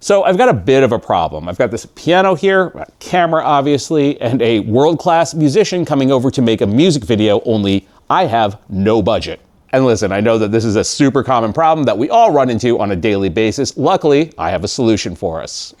So I've got a bit of a problem. I've got this piano here, a camera obviously, and a world-class musician coming over to make a music video, only I have no budget. And listen, I know that this is a super common problem that we all run into on a daily basis. Luckily, I have a solution for us.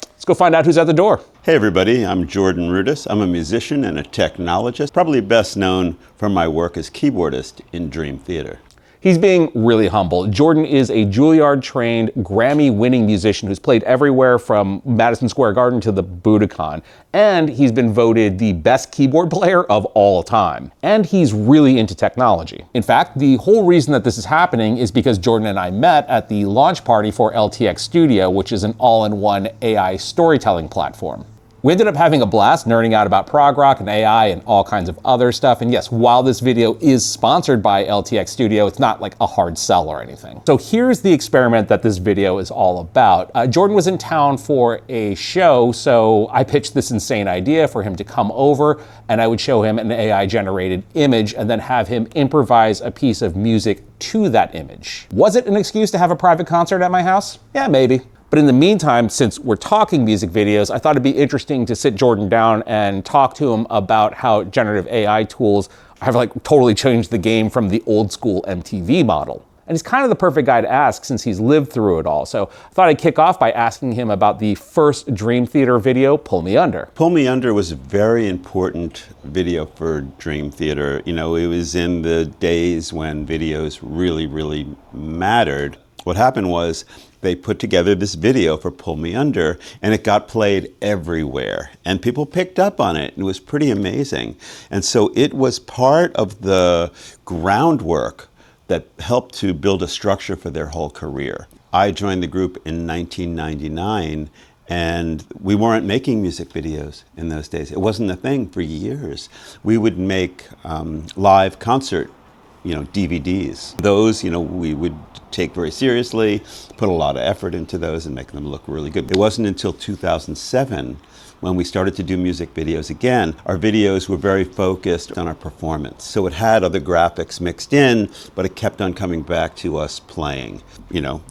Let's go find out who's at the door. Hey everybody, I'm Jordan Rudess. I'm a musician and a technologist, probably best known for my work as keyboardist in Dream Theater. He's being really humble. Jordan is a Juilliard-trained, Grammy-winning musician who's played everywhere from Madison Square Garden to the Budokan. And he's been voted the best keyboard player of all time. And he's really into technology. In fact, the whole reason that this is happening is because Jordan and I met at the launch party for LTX Studio, which is an all-in-one AI storytelling platform. We ended up having a blast nerding out about prog rock and AI and all kinds of other stuff. And yes, while this video is sponsored by LTX Studio, it's not like a hard sell or anything. So here's the experiment that this video is all about. Jordan was in town for a show, so I pitched this insane idea for him to come over and I would show him an AI generated image and then have him improvise a piece of music to that image. Was it an excuse to have a private concert at my house? Yeah, maybe. But in the meantime, since we're talking music videos, I thought it'd be interesting to sit Jordan down and talk to him about how generative AI tools have like totally changed the game from the old school MTV model. And he's kind of the perfect guy to ask since he's lived through it all. So I thought I'd kick off by asking him about the first Dream Theater video, Pull Me Under. Pull Me Under was a very important video for Dream Theater. You know, it was in the days when videos really mattered. What happened was they put together this video for Pull Me Under and it got played everywhere and people picked up on it. It was pretty amazing. And so it was part of the groundwork that helped to build a structure for their whole career. I joined the group in 1999 and we weren't making music videos in those days. It wasn't a thing for years. We would make live concert DVDs. Those, we would take very seriously, put a lot of effort into those and make them look really good. It wasn't until 2007 when we started to do music videos again. Our videos were very focused on our performance. So it had other graphics mixed in, but it kept on coming back to us playing.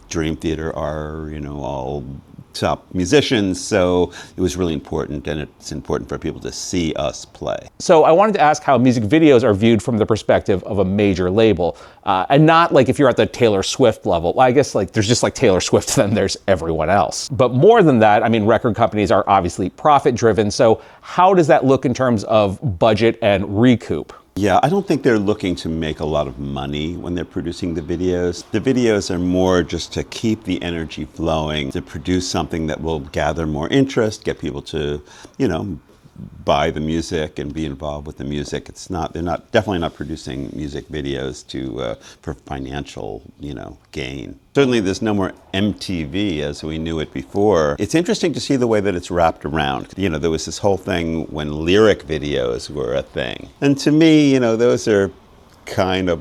Dream Theater are, all top musicians, so it was really important, and it's important for people to see us play. So I wanted to ask how music videos are viewed from the perspective of a major label, and not like if you're at the Taylor Swift level. Well, I guess like there's just like Taylor Swift, then there's everyone else. But more than that, I mean, record companies are obviously profit driven. So how does that look in terms of budget and recoup? Yeah, I don't think they're looking to make a lot of money when they're producing the videos. The videos are more just to keep the energy flowing, to produce something that will gather more interest, get people to, buy the music and be involved with the music. They're definitely not producing music videos for financial, gain. Certainly there's no more MTV as we knew it before. It's interesting to see the way that it's wrapped around. There was this whole thing when lyric videos were a thing. And to me, those are kind of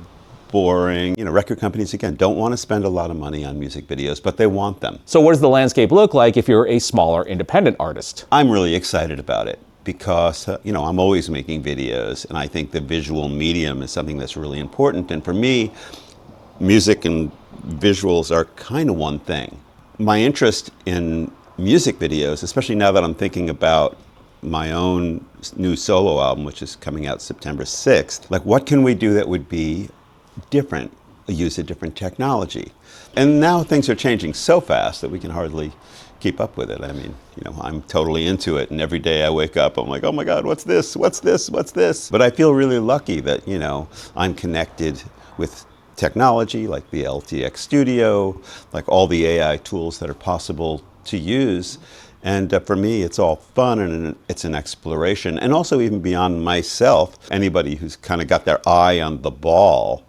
boring. Record companies, again, don't want to spend a lot of money on music videos, but they want them. So what does the landscape look like if you're a smaller independent artist? I'm really excited about it because, I'm always making videos, and I think the visual medium is something that's really important. And for me, music and visuals are kind of one thing. My interest in music videos, especially now that I'm thinking about my own new solo album, which is coming out September 6th, like what can we do that would be different, use a different technology? And now things are changing so fast that we can hardly keep up with it. I mean, I'm totally into it, and every day I wake up, I'm like, oh my God, what's this? What's this? What's this? But I feel really lucky that, I'm connected with technology like the LTX Studio, like all the AI tools that are possible to use. And for me, it's all fun and it's an exploration. And also even beyond myself, anybody who's kind of got their eye on the ball,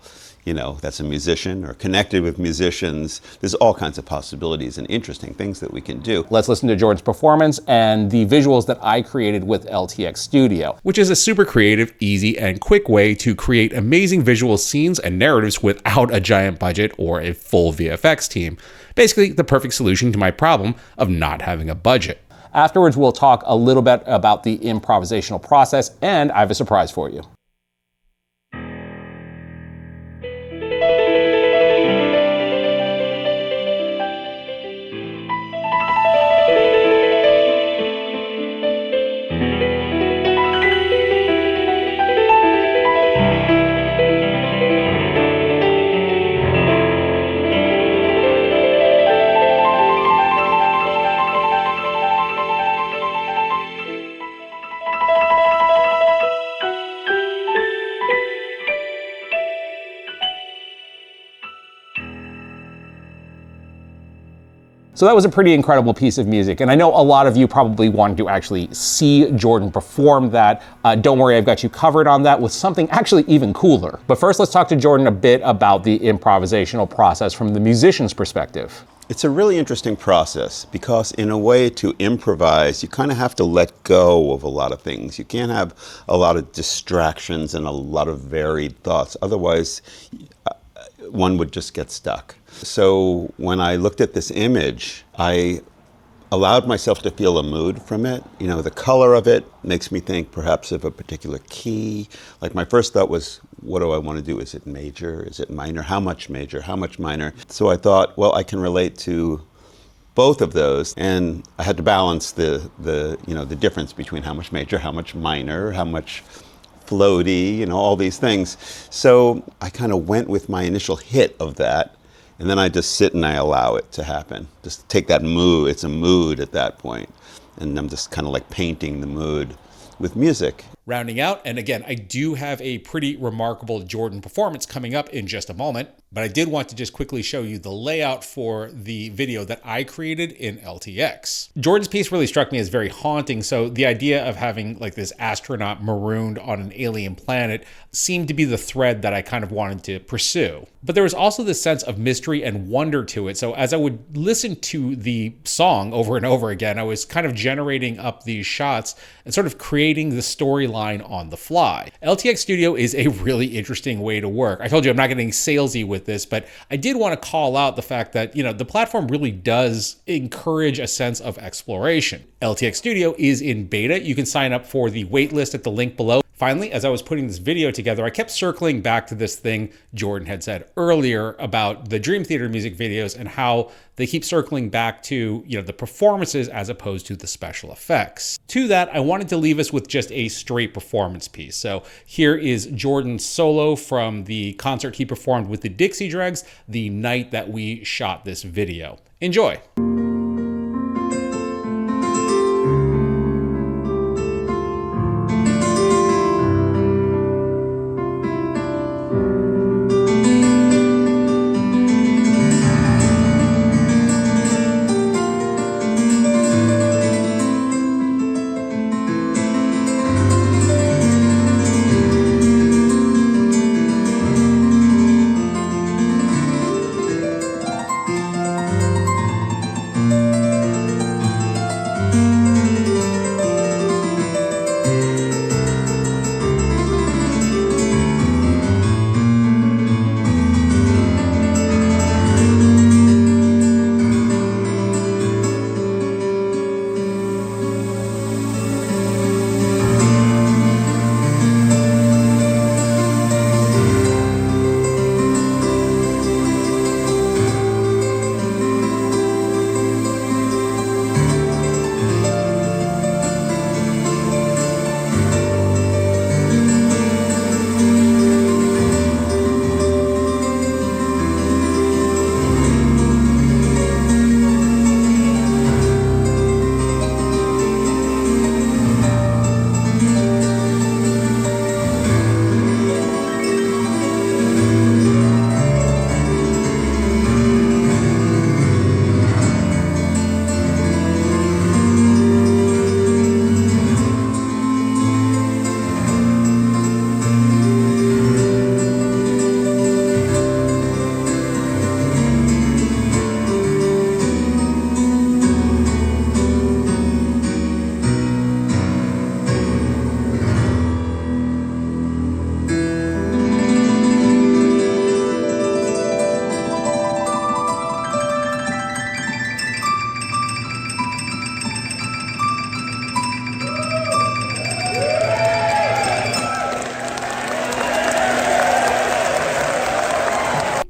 that's a musician or connected with musicians, there's all kinds of possibilities and interesting things that we can do. Let's listen to Jordan's performance and the visuals that I created with LTX Studio, which is a super creative, easy, and quick way to create amazing visual scenes and narratives without a giant budget or a full VFX team. Basically, the perfect solution to my problem of not having a budget. Afterwards, we'll talk a little bit about the improvisational process, and I have a surprise for you. So that was a pretty incredible piece of music. And I know a lot of you probably wanted to actually see Jordan perform that. Don't worry, I've got you covered on that with something actually even cooler. But first, let's talk to Jordan a bit about the improvisational process from the musician's perspective. It's a really interesting process because in a way to improvise, you kind of have to let go of a lot of things. You can't have a lot of distractions and a lot of varied thoughts. Otherwise, one would just get stuck. So when I looked at this image, I allowed myself to feel a mood from it. You know, the color of it makes me think perhaps of a particular key. Like my first thought was, what do I want to do? Is it major? Is it minor? How much major? How much minor? So I thought, well, I can relate to both of those, and I had to balance the difference between how much major, how much minor, how much floaty, you know, all these things. So I kind of went with my initial hit of that, and then I just sit and I allow it to happen. Just take that mood. It's a mood at that point, and I'm just kind of like painting the mood with music. Rounding out, and again, I do have a pretty remarkable Jordan performance coming up in just a moment, but I did want to just quickly show you the layout for the video that I created in LTX. Jordan's piece really struck me as very haunting, so the idea of having like this astronaut marooned on an alien planet seemed to be the thread that I kind of wanted to pursue. But there was also this sense of mystery and wonder to it, so as I would listen to the song over and over again, I was kind of generating up these shots and sort of creating the storyline on the fly. LTX Studio is a really interesting way to work. I told you I'm not getting salesy with this, but I did want to call out the fact that, you know, the platform really does encourage a sense of exploration. LTX Studio is in beta. You can sign up for the waitlist at the link below. Finally, as I was putting this video together, I kept circling back to this thing Jordan had said earlier about the Dream Theater music videos and how they keep circling back to, you know, the performances as opposed to the special effects. To that, I wanted to leave us with just a straight performance piece. So here is Jordan's solo from the concert he performed with the Dixie Dregs the night that we shot this video. Enjoy.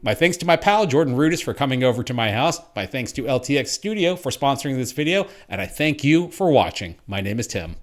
My thanks to my pal, Jordan Rudess, for coming over to my house. My thanks to LTX Studio for sponsoring this video. And I thank you for watching. My name is Tim.